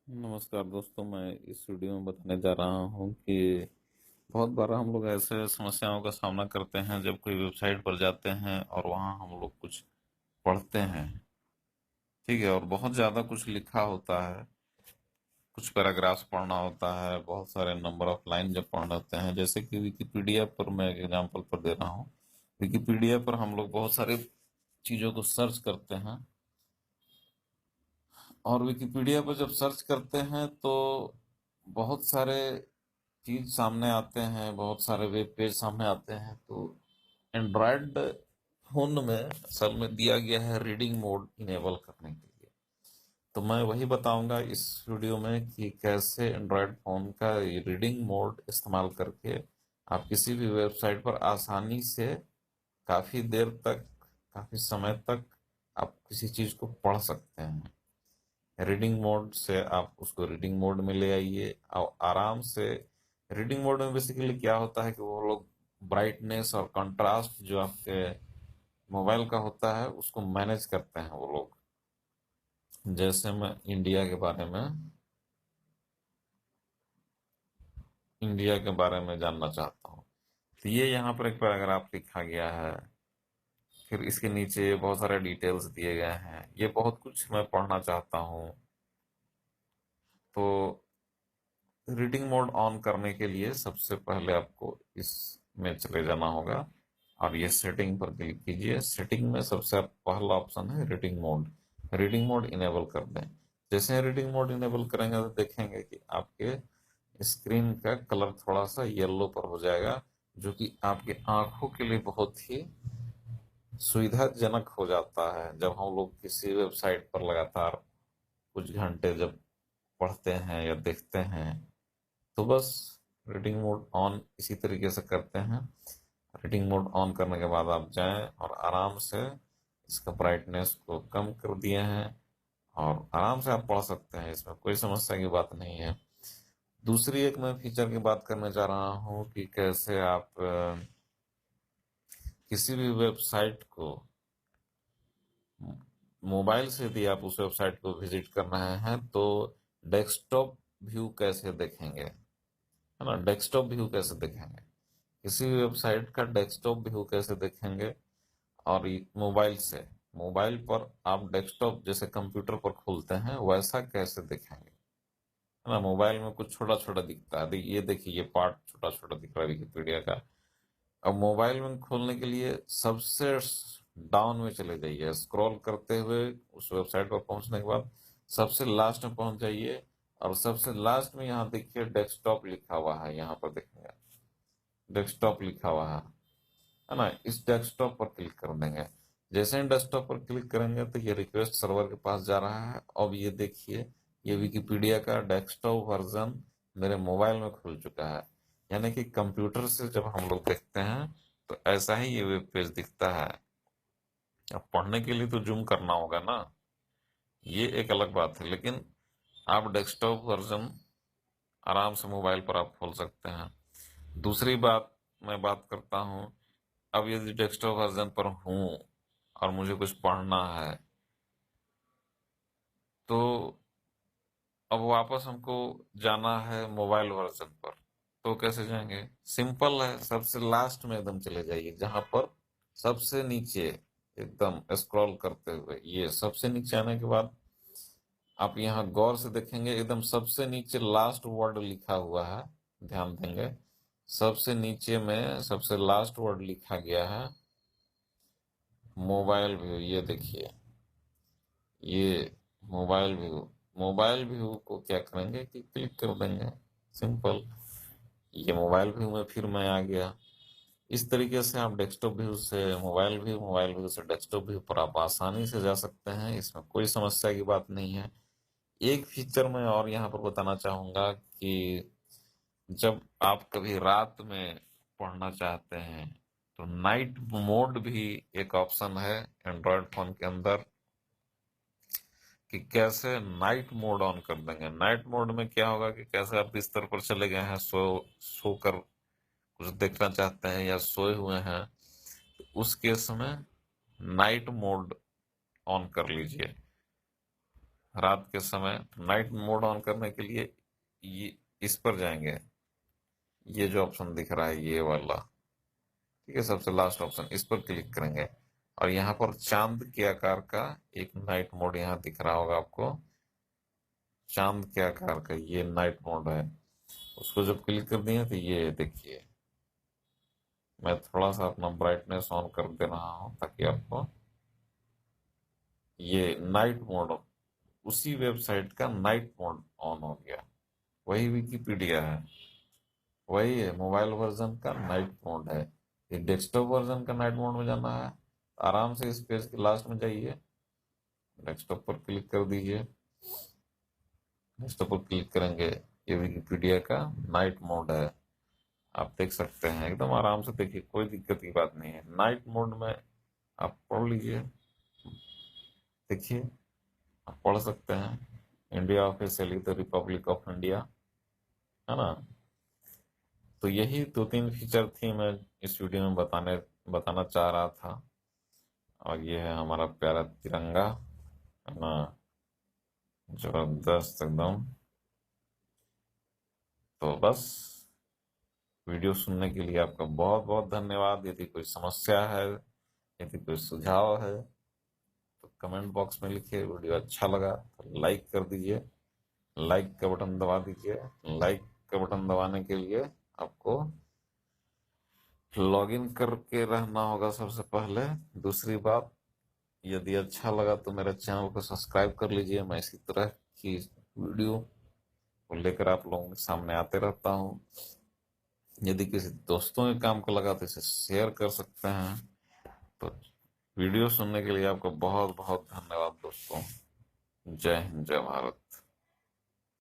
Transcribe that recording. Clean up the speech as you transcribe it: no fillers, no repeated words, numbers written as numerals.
नमस्कार दोस्तों, मैं इस वीडियो में बताने जा रहा हूं कि बहुत बार हम लोग ऐसे समस्याओं का सामना करते हैं जब कोई वेबसाइट पर जाते हैं और वहां हम लोग कुछ पढ़ते हैं। ठीक है, और बहुत ज़्यादा कुछ लिखा होता है, कुछ पैराग्राफ्स पढ़ना होता है, बहुत सारे नंबर ऑफ लाइन जब पढ़ने होते हैं। जैसे कि विकिपीडिया पर मैं एक एग्जांपल पर दे रहा हूँ। विकिपीडिया पर हम लोग बहुत सारे चीज़ों को सर्च करते हैं, और विकिपीडिया पर जब सर्च करते हैं तो बहुत सारे चीज सामने आते हैं, बहुत सारे वेब पेज सामने आते हैं। तो एंड्रॉयड फोन में सब में दिया गया है रीडिंग मोड इनेबल करने के लिए। तो मैं वही बताऊंगा इस वीडियो में कि कैसे एंड्रॉयड फोन का रीडिंग मोड इस्तेमाल करके आप किसी भी वेबसाइट पर आसानी से काफी देर तक, काफी समय तक आप किसी चीज को पढ़ सकते हैं। रीडिंग मोड से आप उसको रीडिंग मोड में ले आइए और आराम से। रीडिंग मोड में बेसिकली क्या होता है कि वो लोग ब्राइटनेस और कंट्रास्ट जो आपके मोबाइल का होता है उसको मैनेज करते हैं वो लोग। जैसे मैं इंडिया के बारे में जानना चाहता हूँ, तो ये यहाँ पर एक पैराग्राफ लिखा गया है। फिर इसके नीचे बहुत सारे डिटेल्स दिए गए हैं, ये बहुत कुछ मैं पढ़ना चाहता हूँ। तो रीडिंग मोड ऑन करने के लिए सबसे पहले आपको इसमें चले जाना होगा और ये सेटिंग पर क्लिक कीजिए। सेटिंग में सबसे पहला ऑप्शन है reading mode. Reading mode enable कर दें। जैसे रीडिंग मोड इनेबल करेंगे तो देखेंगे कि आपके स्क्रीन का कलर थोड़ा सा येलो पर हो जाएगा, जो कि आपकी आंखों के लिए बहुत ही सुविधाजनक हो जाता है। जब हम लोग किसी वेबसाइट पर लगातार कुछ घंटे जब पढ़ते हैं या देखते हैं, तो बस रीडिंग मोड ऑन इसी तरीके से करते हैं। रीडिंग मोड ऑन करने के बाद आप जाएं और आराम से इसका ब्राइटनेस को कम कर दिए हैं और आराम से आप पढ़ सकते हैं, इसमें कोई समस्या की बात नहीं है। दूसरी एक मैं फीचर की बात करने जा रहा हूँ कि कैसे आप किसी भी वेबसाइट को मोबाइल से यदि आप उस वेबसाइट को विजिट कर रहे हैं तो डेस्कटॉप व्यू कैसे देखेंगे, है ना। डेस्कटॉप व्यू कैसे देखेंगे, किसी भी वेबसाइट का डेस्कटॉप व्यू कैसे देखेंगे। और मोबाइल से, मोबाइल पर आप डेस्कटॉप जैसे कंप्यूटर पर खोलते हैं वैसा कैसे देखेंगे, है ना। मोबाइल में कुछ छोटा छोटा दिखता है, ये देखिए ये पार्ट छोटा छोटा दिख रहा है विकिपीडिया का। अब मोबाइल में खोलने के लिए सबसे डाउन में चले जाइए, स्क्रॉल करते हुए उस वेबसाइट पर पहुंचने के बाद सबसे लास्ट में पहुंच जाइए और सबसे लास्ट में यहाँ देखिए डेस्कटॉप लिखा हुआ है, यहाँ पर देखेंगे डेस्कटॉप लिखा हुआ है ना। इस डेस्कटॉप पर क्लिक कर देंगे। जैसे ही डेस्कटॉप पर क्लिक करेंगे तो ये रिक्वेस्ट सर्वर के पास जा रहा है। अब ये देखिए ये विकिपीडिया का डेस्कटॉप वर्जन मेरे मोबाइल में खुल चुका है। यानी कि कंप्यूटर से जब हम लोग देखते हैं तो ऐसा ही ये वेब पेज दिखता है। अब पढ़ने के लिए तो जूम करना होगा ना, ये एक अलग बात है, लेकिन आप डेस्कटॉप वर्जन आराम से मोबाइल पर आप खोल सकते हैं। दूसरी बात मैं बात करता हूँ, अब यदि डेस्कटॉप वर्जन पर हूँ और मुझे कुछ पढ़ना है तो अब वापस हमको जाना है मोबाइल वर्जन पर। तो कैसे जाएंगे, सिंपल है, सबसे लास्ट में एकदम चले जाइए जहां पर सबसे नीचे एकदम स्क्रॉल करते हुए ये सबसे नीचे आने के बाद आप यहाँ गौर से देखेंगे एकदम सबसे नीचे लास्ट वर्ड लिखा हुआ है। ध्यान देंगे सबसे नीचे में सबसे लास्ट वर्ड लिखा गया है मोबाइल व्यू। ये देखिए ये मोबाइल व्यू। मोबाइल व्यू को क्या करेंगे कि क्लिक कर देंगे, सिंपल। ये मोबाइल व्यू में फिर मैं आ गया। इस तरीके से आप डेस्कटॉप व्यू से मोबाइल व्यू, मोबाइल व्यू से डेस्कटॉप व्यू पर आप आसानी से जा सकते हैं, इसमें कोई समस्या की बात नहीं है। एक फीचर मैं और यहाँ पर बताना चाहूंगा कि जब आप कभी रात में पढ़ना चाहते हैं तो नाइट मोड भी एक ऑप्शन है एंड्रॉयड फोन के अंदर, कि कैसे नाइट मोड ऑन कर देंगे। नाइट मोड में क्या होगा कि कैसे आप बिस्तर पर चले गए हैं, सोकर कुछ देखना चाहते हैं या सोए हुए हैं, तो उस केस में नाइट मोड ऑन कर लीजिए। रात के समय नाइट मोड ऑन करने के लिए ये इस पर जाएंगे, ये जो ऑप्शन दिख रहा है ये वाला, ठीक है, सबसे लास्ट ऑप्शन, इस पर क्लिक करेंगे और यहाँ पर चांद के आकार का एक नाइट मोड यहाँ दिख रहा होगा आपको। चांद के आकार का ये नाइट मोड है, उसको जब क्लिक कर दिए तो ये देखिए, मैं थोड़ा सा अपना ब्राइटनेस ऑन कर दे रहा हूँ ताकि आपको ये नाइट मोड, उसी वेबसाइट का नाइट मोड ऑन हो गया। वही विकिपीडिया है, वही है, मोबाइल वर्जन का नाइट मोड है। ये डेस्कटॉप वर्जन का नाइट मोड में जाना है, आराम से इस पेज के लास्ट में जाइए, डेस्कटॉप पर क्लिक कर दीजिए। डेस्कटॉप पर क्लिक करेंगे, ये विकिपीडिया का नाइट मोड है, आप देख सकते हैं, एकदम आराम से देखिए, कोई दिक्कत की बात नहीं है। नाइट मोड में आप पढ़ लीजिए, देखिए, आप पढ़ सकते हैं। India officially the Republic of India, है ना। तो यही दो तीन फीचर थी मैं इस वीडियो में बताना चाह रहा था। और ये है हमारा प्यारा तिरंगा, है ना, जबरदस्त एकदम। तो बस, वीडियो सुनने के लिए आपका बहुत बहुत धन्यवाद। यदि कोई समस्या है, यदि कोई सुझाव है तो कमेंट बॉक्स में लिखिए। वीडियो अच्छा लगा तो लाइक कर दीजिए, लाइक का बटन दबा दीजिए। लाइक का बटन दबाने के लिए आपको लॉगिन करके रहना होगा सबसे पहले। दूसरी बात, यदि अच्छा लगा तो मेरे चैनल को सब्सक्राइब कर लीजिए। मैं इसी तरह की वीडियो को लेकर आप लोगों के सामने आते रहता हूँ। यदि किसी दोस्तों के काम को लगा तो इसे शेयर कर सकते हैं। तो वीडियो सुनने के लिए आपको बहुत बहुत धन्यवाद दोस्तों। जय हिंद, जय भारत।